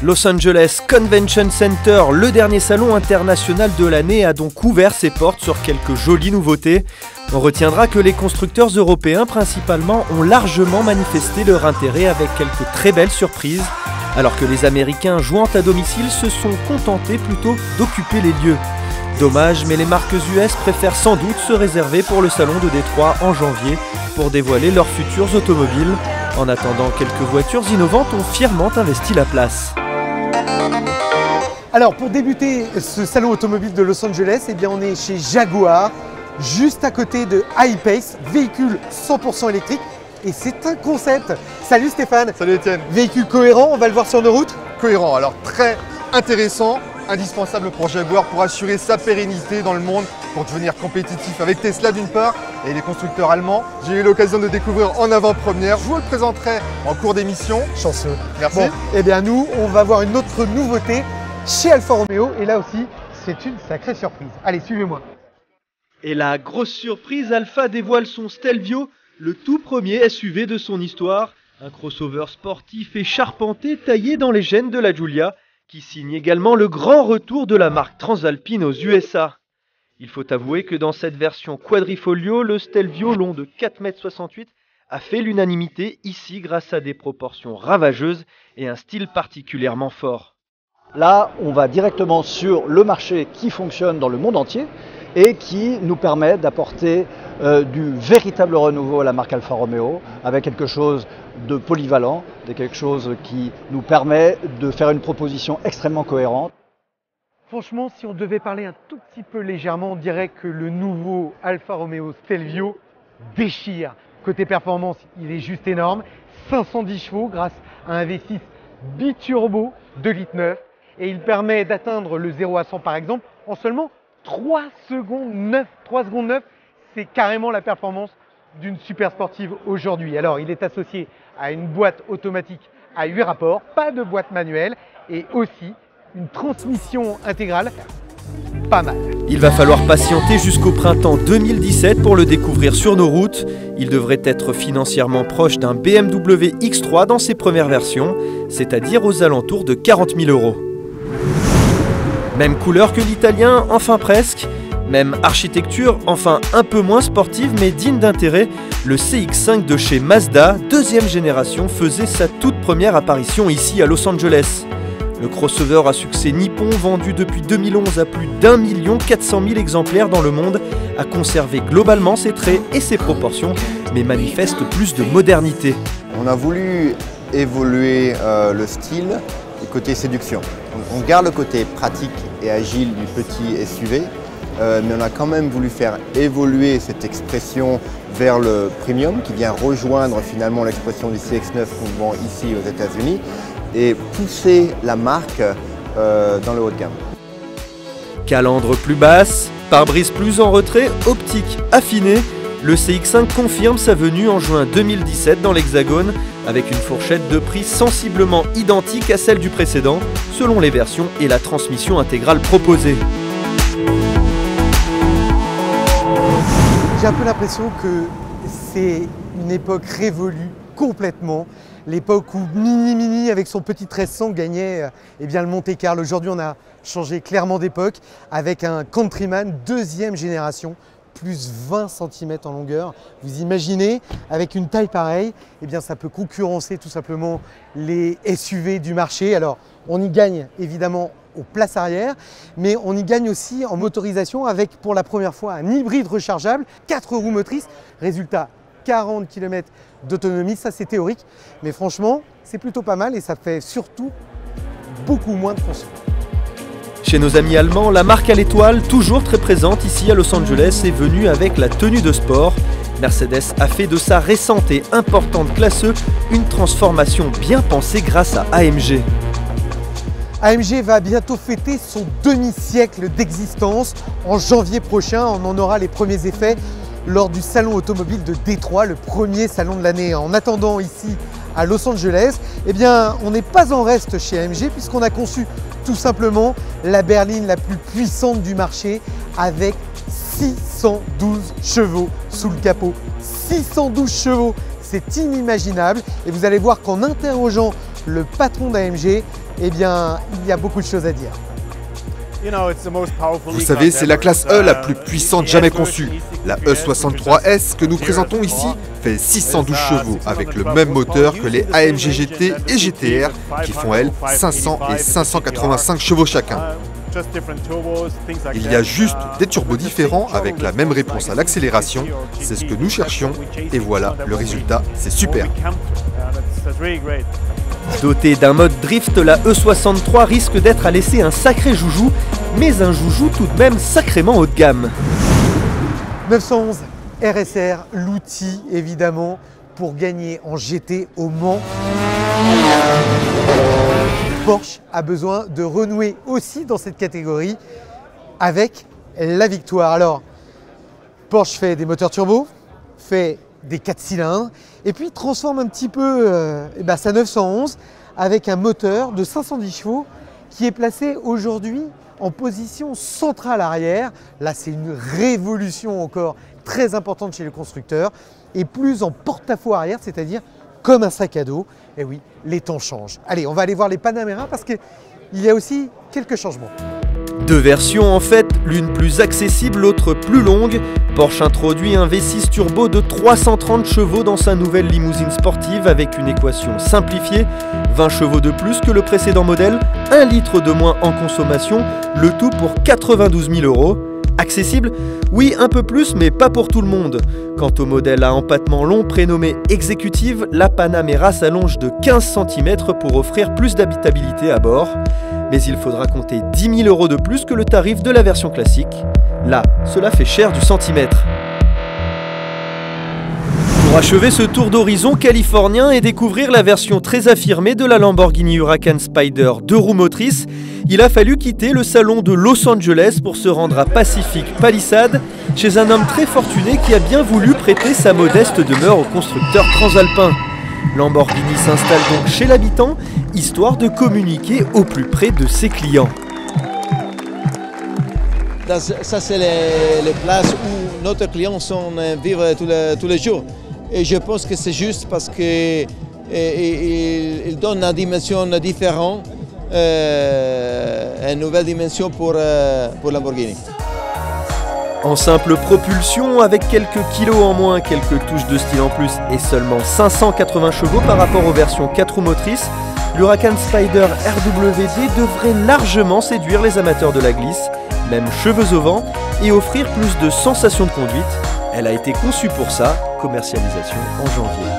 Los Angeles Convention Center, le dernier salon international de l'année, a donc ouvert ses portes sur quelques jolies nouveautés. On retiendra que les constructeurs européens principalement ont largement manifesté leur intérêt avec quelques très belles surprises, alors que les Américains jouant à domicile se sont contentés plutôt d'occuper les lieux. Dommage, mais les marques US préfèrent sans doute se réserver pour le salon de Détroit en janvier pour dévoiler leurs futurs automobiles. En attendant, quelques voitures innovantes ont fièrement investi la place. Alors pour débuter ce salon automobile de Los Angeles, eh bien on est chez Jaguar, juste à côté de I-Pace, véhicule 100% électrique. Et c'est un concept. Salut Stéphane. Salut Étienne. Véhicule cohérent, on va le voir sur nos routes. Cohérent, alors très intéressant, indispensable pour Jaguar pour assurer sa pérennité dans le monde, pour devenir compétitif avec Tesla d'une part et les constructeurs allemands. J'ai eu l'occasion de découvrir en avant-première, je vous le présenterai en cours d'émission. Chanceux. Merci. Bon, eh bien nous, on va voir une autre nouveauté chez Alfa Romeo et là aussi, c'est une sacrée surprise. Allez, suivez-moi. Et la grosse surprise, Alfa dévoile son Stelvio, le tout premier SUV de son histoire, un crossover sportif et charpenté taillé dans les gènes de la Giulia, qui signe également le grand retour de la marque Transalpine aux USA. Il faut avouer que dans cette version quadrifolio, le Stelvio long de 4,68 m a fait l'unanimité ici grâce à des proportions ravageuses et un style particulièrement fort. Là, on va directement sur le marché qui fonctionne dans le monde entier et qui nous permet d'apporter du véritable renouveau à la marque Alfa Romeo avec quelque chose de polyvalent, de quelque chose qui nous permet de faire une proposition extrêmement cohérente. Franchement, si on devait parler un tout petit peu légèrement, on dirait que le nouveau Alfa Romeo Stelvio déchire. Côté performance, il est juste énorme. 510 chevaux grâce à un V6 biturbo 2,9 litres et il permet d'atteindre le 0 à 100 par exemple en seulement 3 secondes 9. 3 secondes 9, c'est carrément la performance d'une super sportive aujourd'hui. Alors, il est associé à une boîte automatique à 8 rapports, pas de boîte manuelle et aussi une transmission intégrale. Pas mal. Il va falloir patienter jusqu'au printemps 2017 pour le découvrir sur nos routes. Il devrait être financièrement proche d'un BMW X3 dans ses premières versions, c'est-à-dire aux alentours de 40 000 €. Même couleur que l'italien, enfin presque. Même architecture, enfin un peu moins sportive mais digne d'intérêt, le CX-5 de chez Mazda, deuxième génération, faisait sa toute première apparition ici à Los Angeles. Le crossover à succès nippon, vendu depuis 2011 à plus d'1 400 000 exemplaires dans le monde, a conservé globalement ses traits et ses proportions, mais manifeste plus de modernité. On a voulu évoluer le style du côté séduction. On garde le côté pratique et agile du petit SUV, mais on a quand même voulu faire évoluer cette expression vers le premium qui vient rejoindre finalement l'expression du CX-9 qu'on vend ici aux États-Unis et pousser la marque dans le haut de gamme. Calandre plus basse, pare-brise plus en retrait, optique affinée, le CX-5 confirme sa venue en juin 2017 dans l'Hexagone avec une fourchette de prix sensiblement identique à celle du précédent selon les versions et la transmission intégrale proposée. J'ai un peu l'impression que c'est une époque révolue complètement. L'époque où Mini avec son petit 1300 gagnait eh bien, le Monte-Carlo. Aujourd'hui, on a changé clairement d'époque avec un Countryman deuxième génération, plus 20 cm en longueur. Vous imaginez, avec une taille pareille, eh bien, ça peut concurrencer tout simplement les SUV du marché. Alors, on y gagne évidemment aux places arrière, mais on y gagne aussi en motorisation avec pour la première fois un hybride rechargeable, 4 roues motrices. Résultat, 40 km d'autonomie, ça c'est théorique, mais franchement, c'est plutôt pas mal et ça fait surtout beaucoup moins de fonctions. Chez nos amis allemands, la marque à l'étoile, toujours très présente ici à Los Angeles, est venue avec la tenue de sport. Mercedes a fait de sa récente et importante classe E une transformation bien pensée grâce à AMG. AMG va bientôt fêter son demi-siècle d'existence. En janvier prochain, on en aura les premiers effets lors du salon automobile de Détroit, le premier salon de l'année. En attendant ici à Los Angeles, eh bien, on n'est pas en reste chez AMG puisqu'on a conçu tout simplement la berline la plus puissante du marché avec 612 chevaux sous le capot. 612 chevaux, c'est inimaginable et vous allez voir qu'en interrogeant le patron d'AMG, eh bien, il y a beaucoup de choses à dire. Vous savez, c'est la classe E la plus puissante jamais conçue. La E63S que nous présentons ici fait 612 chevaux avec le même moteur que les AMG GT et GTR qui font, elles, 500 et 585 chevaux chacun. Il y a juste des turbos différents avec la même réponse à l'accélération. C'est ce que nous cherchions et voilà, le résultat, c'est super. Dotée d'un mode drift, la E63 risque d'être à laisser un sacré joujou, mais un joujou tout de même sacrément haut de gamme. 911 RSR, l'outil évidemment pour gagner en GT au Mans. Porsche a besoin de renouer aussi dans cette catégorie avec la victoire. Alors, Porsche fait des moteurs turbo, fait des 4 cylindres et puis transforme un petit peu sa 911 avec un moteur de 510 chevaux qui est placé aujourd'hui en position centrale arrière. Là, c'est une révolution encore très importante chez le constructeur et plus en porte-à-faux arrière, c'est-à-dire comme un sac à dos. Et oui, les temps changent. Allez, on va aller voir les Panamera parce qu'il y a aussi quelques changements. Deux versions en fait, l'une plus accessible, l'autre plus longue. Porsche introduit un V6 turbo de 330 chevaux dans sa nouvelle limousine sportive avec une équation simplifiée, 20 chevaux de plus que le précédent modèle, 1 litre de moins en consommation, le tout pour 92 000 €. Accessible? Oui, un peu plus, mais pas pour tout le monde. Quant au modèle à empattement long prénommé Executive, la Panamera s'allonge de 15 cm pour offrir plus d'habitabilité à bord. Mais il faudra compter 10 000 € de plus que le tarif de la version classique. Là, cela fait cher du centimètre. Pour achever ce tour d'horizon californien et découvrir la version très affirmée de la Lamborghini Huracan Spider 2 roues motrices, il a fallu quitter le salon de Los Angeles pour se rendre à Pacific Palisades, chez un homme très fortuné qui a bien voulu prêter sa modeste demeure au constructeur transalpin. Lamborghini s'installe donc chez l'habitant, histoire de communiquer au plus près de ses clients. Ça, c'est les places où nos clients sont vivre tous les jours. Et je pense que c'est juste parce qu'ils donnent une dimension différente, une nouvelle dimension pour Lamborghini. En simple propulsion, avec quelques kilos en moins, quelques touches de style en plus et seulement 580 chevaux par rapport aux versions 4 roues motrices, l'Huracan Spider RWD devrait largement séduire les amateurs de la glisse, même cheveux au vent, et offrir plus de sensations de conduite. Elle a été conçue pour ça, commercialisation en janvier.